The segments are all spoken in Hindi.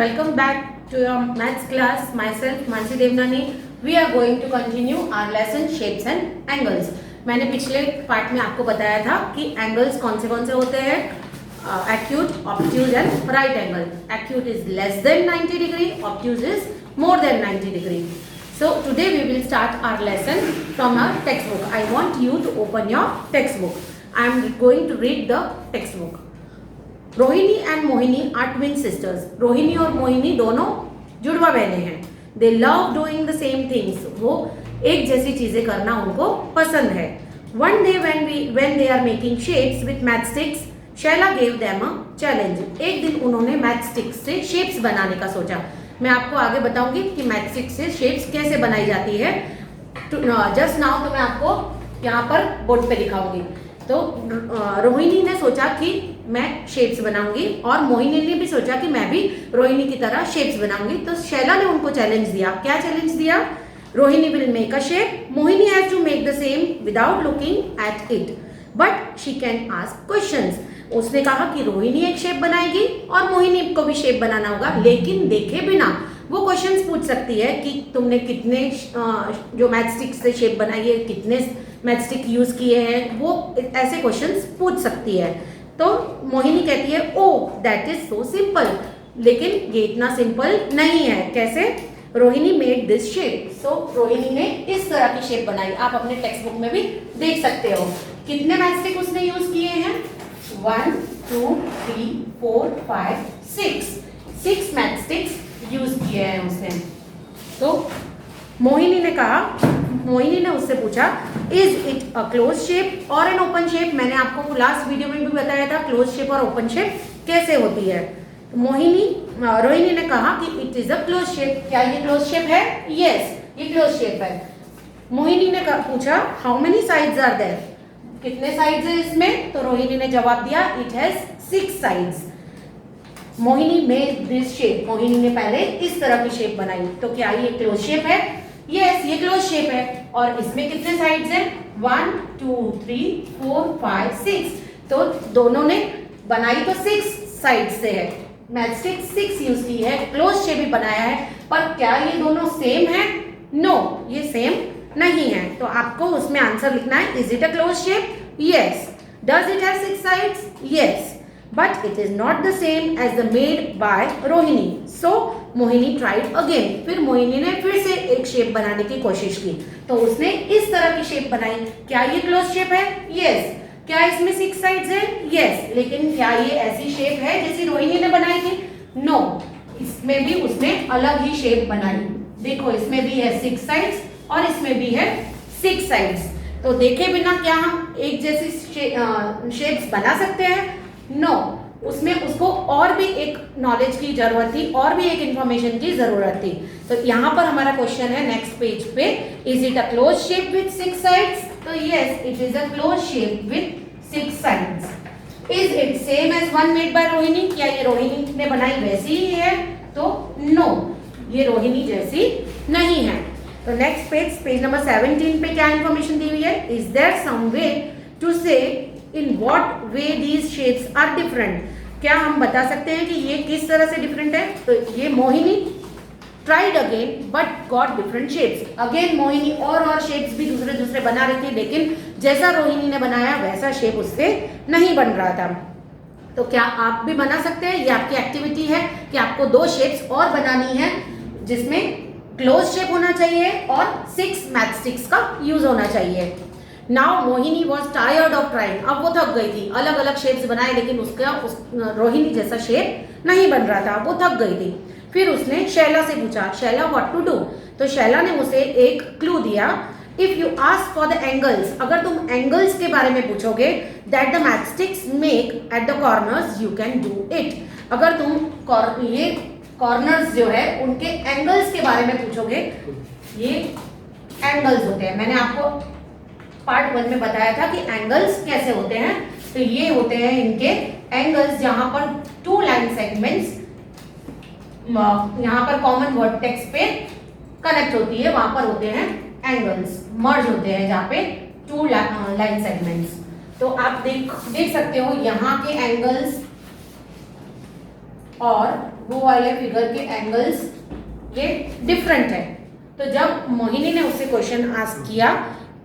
welcome back to your maths class. Myself Mansi Devnani. We are going to continue our lesson shapes and angles. मैंने पिछले पार्ट में आपको बताया था कि एंगल्स कौन से होते हैं, acute, obtuse and right angle. Acute is less than 90 degree, obtuse is more than 90 degree. So today we will start our lesson from our textbook. I want you to open your textbook. I am going to read the textbook. Rohini and Mohini are twin sisters. Rohini और मोहिनी दोनों जुड़वा बहनें हैं. They love doing the same things. वो एक जैसी चीजें करना उनको पसंद है. One day when they are making shapes with matchsticks, Shaila gave them a challenge. एक दिन उन्होंने मैथस्टिक्स से शेप्स बनाने का सोचा. मैं आपको आगे बताऊंगी कि मैथस्टिक्स से शेप्स कैसे बनाई जाती है. जस्ट नाउ तो मैं आपको यहाँ पर बोर्ड पे दिखाऊंगी. तो रोहिणी ने सोचा कि मैं शेप्स बनाऊंगी और मोहिनी ने भी सोचा कि मैं भी रोहिणी की तरह शेप्स बनाऊंगी. तो शैला ने उनको चैलेंज दिया. क्या चैलेंज दिया? Rohini will make a shape. Mohini has to make the same without looking at it, but she can ask questions. उसने कहा कि रोहिणी एक शेप बनाएगी और मोहिनी को भी शेप बनाना होगा, लेकिन देखे बिना. वो क्वेश्चंस पूछ सकती है कि तुमने कितने जो मैथस्टिक से शेप बनाई है, कितने मैथस्टिक यूज किए हैं, वो ऐसे क्वेश्चंस पूछ सकती है. तो मोहिनी कहती है oh that is so simple. लेकिन ये इतना सिंपल नहीं है. कैसे? Rohini made this shape. So Rohini ने इस तरह की शेप बनाई. आप अपने टेक्स्ट बुक में भी देख सकते हो. कितने मैथस्टिक उसने यूज किए हैं? 1 2 3 4 5 6 मैथस्टिक्स यूज किए हैं उसने. तो मोहिनी ने उससे पूछा is it a close shape और एन ओपन शेप. मैंने आपको लास्ट वीडियो में भी बताया था क्लोज शेप और ओपन शेप कैसे होती है. रोहिणी ने कहा कि it is a close shape. क्या ये क्लोज शेप है? यस, ये क्लोज शेप है. मोहिनी ने पूछा how many sides are there. कितने साइड्स है इसमें? तो रोहिणी ने जवाब दिया it has 6 sides. Mohini made this shape. Mohini ने पहले इस तरह की शेप बनाई. तो क्या ये क्लोज शेप है? यस, ये क्लोज शेप है. और इसमें कितने साइड्स हैं? 1 2 3 4 5 6. तो दोनों ने बनाई तो 6 साइड से है. मैथस्टिक 6 यूज की है, क्लोज शेप भी बनाया है. पर क्या ये दोनों सेम है? नो, ये सेम नहीं है. तो आपको उसमें आंसर लिखना है is it a close shape? Yes. Does it have 6 sides? Yes. But it is not the same as the made by Rohini. So Mohini tried again. फिर मोहिनी ने फिर से एक शेप बनाने की कोशिश की. तो उसने इस तरह की शेप बनाई. क्या ये क्लोज शेप है? यस. क्या इसमें 6 साइड्स है? यस. लेकिन क्या ये ऐसी शेप है जैसी रोहिणी ने बनाई थी? नो. इसमें भी उसने अलग ही शेप बनाई. देखो, इसमें भी है 6 साइड्स और इसमें भी है 6 साइड्स. तो देखे बिना क्या हम एक जैसी शेप्स बना सकते हैं? नो. उसमें उसको और भी एक नॉलेज की जरूरत थी, और भी एक इंफॉर्मेशन की जरूरत थी. तो यहाँ पर हमारा क्वेश्चन है नेक्स्ट पेज पे, is it a close shape with 6 sides? तो yes, it is a close shape with 6 sides. Is it same as one made by Rohini? क्या ये रोहिणी ने बनाई वैसी ही है? तो नो, ये रोहिणी जैसी नहीं है. तो नेक्स्ट पेज नंबर 17 पे क्या इंफॉर्मेशन दी हुई है? Is there some way to say in what way these shapes are different. क्या हम बता सकते हैं कि ये किस तरह से डिफरेंट है? तो ये Mohini tried again but got different shapes. Again Mohini और शेप्स भी दूसरे बना रही थी, लेकिन जैसा रोहिणी ने बनाया वैसा शेप उससे नहीं बन रहा था. तो क्या आप भी बना सकते हैं? ये आपकी एक्टिविटी है कि आपको 2 शेप्स और बनानी है जिसमें क्लोज शेप होना चाहिए और 6 मैथस्टिक्स का यूज होना चाहिए. Now Mohini was tired of trying. अब वो थक गई थी. अलग अलग शेप्स बनाए, लेकिन रोहिणी जैसा शेप नहीं बन रहा था. वो थक गई थी. फिर उसने शैला से पूछा, शैला व्हाट टू डू. तो शैला ने उसे एक क्लू दिया. If you ask for the angles, अगर तुम एंगल्स के बारे में पूछोगे, that the matchsticks make at the corners you can do it. अगर तुम ये कॉर्नर्स जो है उनके एंगल्स के बारे में पूछोगे, ये एंगल्स होते हैं. मैंने आपको पार्ट 1 में बताया था कि एंगल्स कैसे होते हैं. तो ये होते हैं इनके एंगल्स, जहां पर 2 लाइन सेगमेंट्स यहां पर कॉमन वर्टेक्स पे कनेक्ट होती है, वहां पर होते हैं एंगल्स. मर्ज होते हैं जहां पे 2 लाइन सेगमेंट्स. तो आप देख सकते हो यहाँ के एंगल्स और वो वाले फिगर के एंगल्स ये डिफरेंट है। तो जब मोहिनी ने उससे क्वेश्चन आस्क किया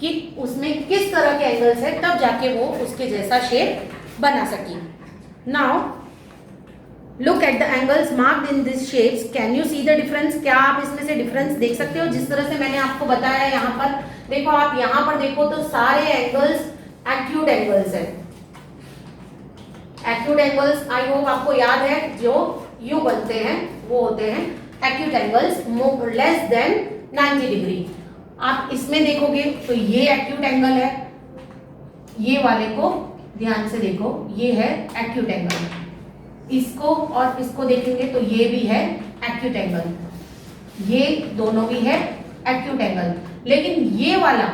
कि उसमें किस तरह के एंगल्स है, तब जाके वो उसके जैसा शेप बना सकी। Now look at the angles marked in this shapes, can you see the difference? क्या आप इसमें से डिफरेंस देख सकते हो? जिस तरह से मैंने आपको बताया यहाँ पर देखो, आप यहाँ पर देखो तो सारे एंगल्स एक्यूट एंगल्स है। एक्यूट एंगल्स आई होप आपको याद है, जो यू बनते हैं वो होते हैं acute angles less than 90 degree. आप इसमें देखोगे तो ये एक्यूट एंगल है, ये वाले को ध्यान से देखो, ये है एक्यूट एंगल। इसको और इसको देखेंगे तो ये भी है एक्यूट एंगल, ये दोनों भी है एक्यूट एंगल। लेकिन ये वाला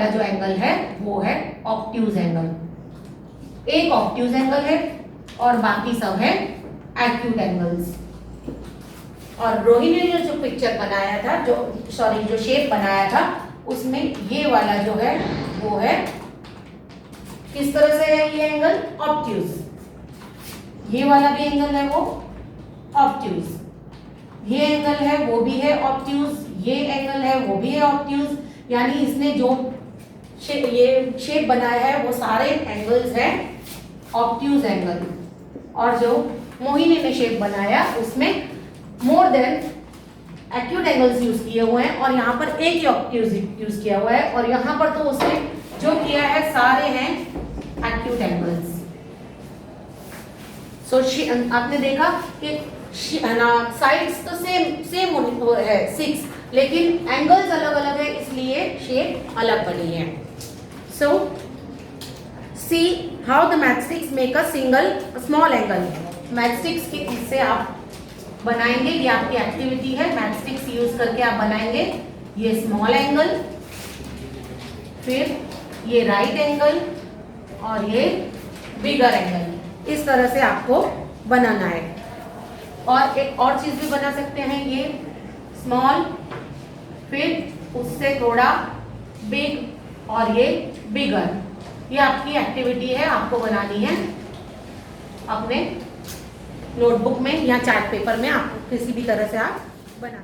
जो एंगल है वो है ऑब्ट्यूज एंगल। एक ऑब्ट्यूज एंगल है और बाकी सब है एक्यूट एंगल्स। और रोहिणी ने जो पिक्चर बनाया था, जो शेप बनाया था, उसमें ये वाला जो है वो है किस तरह से है ये एंगल? ऑब्ट्यूज। ये वाला भी एंगल है वो ऑब्ट्यूज, ये एंगल है वो भी है ऑब्ट्यूज, ये एंगल है वो भी है ऑब्ट्यूज। यानी इसने जो ये शेप बनाया है वो सारे एंगल्स हैं ऑब्ट्यूज एंगल। और जो मोहिनी ने शेप बनाया उसमें more than acute angles use किए हुए हैं, और यहाँ पर एक ही ऑब्ट्यूज यूज किया हुआ है, और यहाँ पर तो उसने जो किया है सारे हैं एक्यूट एंगल्स। सो आपने देखा कि साइड्स तो सेम है 6, लेकिन एंगल्स अलग अलग है, इसलिए शेप अलग बनी है। So see how the matchsticks make a single small angle. Matchsticks के इससे आप बनाएंगे, ये आपकी एक्टिविटी है, मैचस्टिक्स यूज करके आप बनाएंगे ये स्मॉल एंगल, फिर ये राइट एंगल और ये बिगर एंगल। इस तरह से आपको बनाना है। और एक और चीज भी बना सकते हैं, ये स्मॉल, फिर उससे थोड़ा बिग और ये बिगर। ये आपकी एक्टिविटी है, आपको बनानी है अपने नोटबुक में या चार्ट पेपर में, आप किसी भी तरह से आप बना।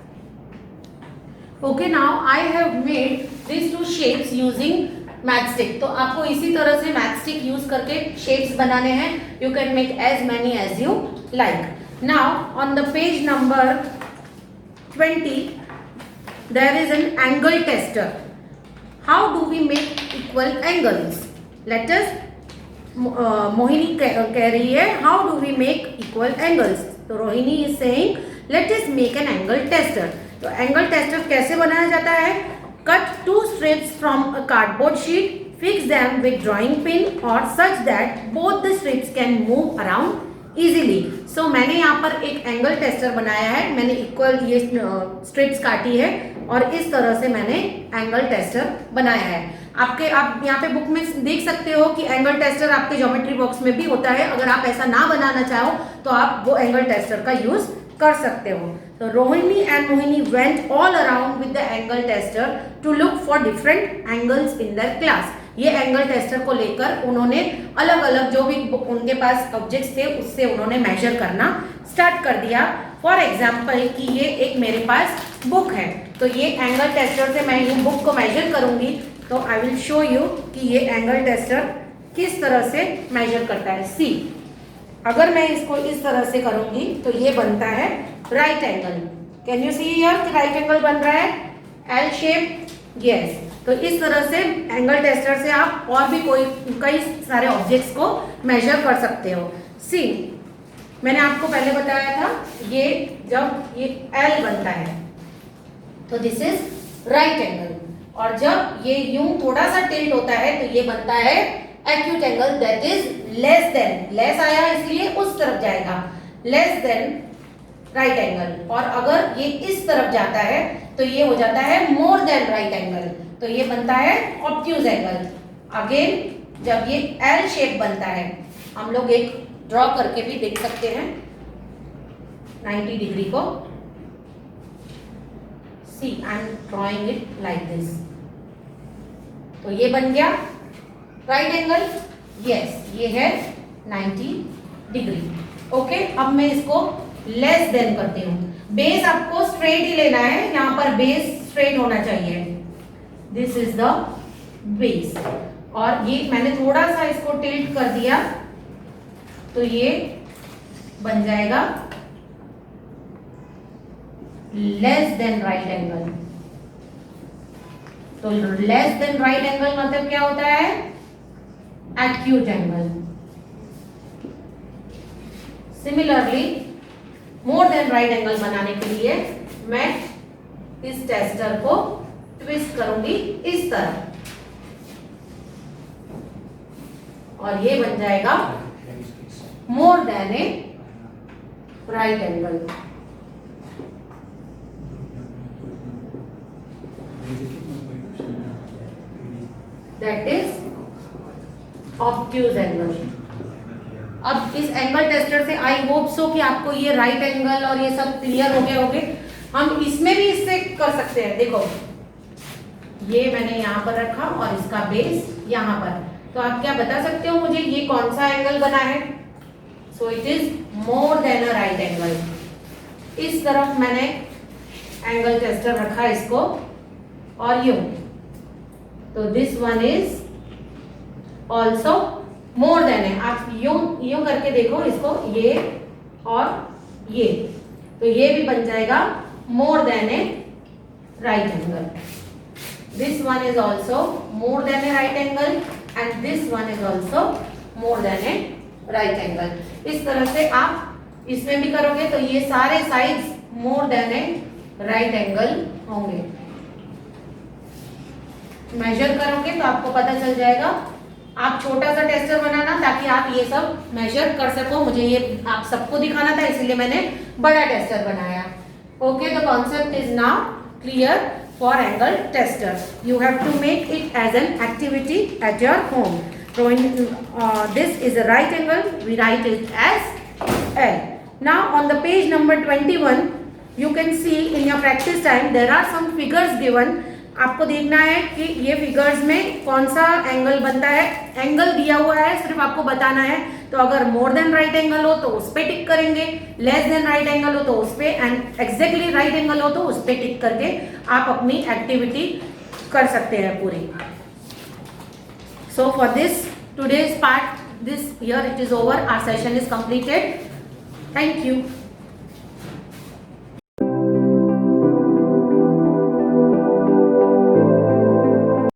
Okay, now I have made this two shapes using matchstick. तो आपको इसी तरह से मैचस्टिक यूज करके शेप्स बनाने हैं। You can make as many as you like. Now on the page number 20 there is an angle tester. How do we make equal angles? Let us Mohini कह रही है how do we make equal angles. तो Rohini is saying let us make an angle tester. तो एंगल टेस्टर कैसे बनाया जाता है? Cut 2 strips from a cardboard sheet, fix them with drawing pin or such that both the strips can move around easily. So मैंने यहाँ पर एक एंगल टेस्टर बनाया है, मैंने इक्वल ये स्ट्रिप्स काटी है और इस तरह से मैंने एंगल टेस्टर बनाया है। आप यहाँ पे बुक में देख सकते हो कि एंगल टेस्टर आपके ज्योमेट्री बॉक्स में भी होता है। अगर आप ऐसा ना बनाना चाहो तो आप वो एंगल टेस्टर का यूज कर सकते हो। तो Rohini and Mohini went all around with the angle tester to look for different angles in their class. ये एंगल टेस्टर को लेकर उन्होंने अलग अलग जो भी उनके पास ऑब्जेक्ट्स थे उससे उन्होंने मेजर करना स्टार्ट कर दिया। फॉर एग्जाम्पल कि ये एक मेरे पास बुक है, तो ये एंगल टेस्टर से मैं ये बुक को मेजर करूंगी। तो आई विल शो यू कि ये एंगल टेस्टर किस तरह से मेजर करता है। सी, अगर मैं इसको इस तरह से करूंगी तो ये बनता है right angle. Can you see here कि राइट एंगल बन रहा है एल शेप? यस। तो इस तरह से एंगल टेस्टर से आप और भी कई सारे ऑब्जेक्ट्स को मेजर कर सकते हो। सी, मैंने आपको पहले बताया था ये जब ये एल बनता है तो दिस इज राइट एंगल, और जब ये यूं थोड़ा सा टिल्ट होता है तो ये बनता है acute angle, that is less than. Less आया इसलिए उस तरफ जाएगा, लेस देन राइट एंगल। और अगर ये इस तरफ जाता है तो ये हो जाता है मोर देन राइट एंगल, तो ये बनता है ऑब्ट्यूज एंगल। अगेन जब ये एल शेप बनता है, हम लोग एक ड्रॉ करके भी देख सकते हैं 90 डिग्री को। See, I am drawing it like this. तो ये बन गया राइट एंगल। यस, ये है 90 डिग्री। ओके, अब मैं इसको लेस देन करती हूँ। बेस आपको स्ट्रेट ही लेना है, यहाँ पर बेस स्ट्रेट होना चाहिए। दिस इज द बेस, और ये मैंने थोड़ा सा इसको टिल्ट कर दिया तो ये बन जाएगा लेस देन राइट एंगल। तो लेस देन राइट एंगल मतलब क्या होता है? Acute angle. Similarly more than right angle बनाने के लिए मैं इस टेस्टर को ट्विस्ट करूंगी इस तरह, और ये बन जाएगा more than A right angle. That is obtuse angle. अब इस एंगल टेस्टर से आई होप सो कि आपको ये राइट एंगल और ये सब क्लियर हो गए होंगे। हम इसमें भी इससे कर सकते हैं। देखो, ये मैंने यहाँ पर रखा और इसका बेस यहाँ पर, तो आप क्या बता सकते हो मुझे ये कौन सा एंगल बना है? So it is more than a right angle. इस तरफ मैंने एंगल टेस्टर रखा इसको, और यूं, तो this one is also more than है। आप यूं करके देखो इसको, ये और ये, तो ये भी बन जाएगा more than A right angle. This one is also more than A right angle and this one is also more than A right angle. इस तरह से आप इसमें भी करोगे तो ये सारे साइड्स मोर देन ए राइट एंगल होंगे। मेजर करोगे तो आपको पता चल जाएगा। आप छोटा सा टेस्टर बनाना ताकि आप ये सब मेजर कर सको। मुझे ये आप सबको दिखाना था, इसीलिए मैंने बड़ा टेस्टर बनाया। Okay, the concept is now clear for angle tester. You have to make it as an activity at your home. So this is a right angle, we write it as L. Now on the page number 21 you can see in your practice time there are some figures given. आपको देखना है कि ये फिगर्स में कौन सा एंगल बनता है। एंगल दिया हुआ है, सिर्फ आपको बताना है। तो अगर मोर देन राइट एंगल हो तो उस पे टिक करेंगे, लेस देन राइट एंगल हो तो उस पे, एंड एग्जैक्टली राइट एंगल हो तो उस पे टिक करके आप अपनी एक्टिविटी कर सकते हैं पूरी। So for this today's part, this here it is over. Our session is completed. Thank you.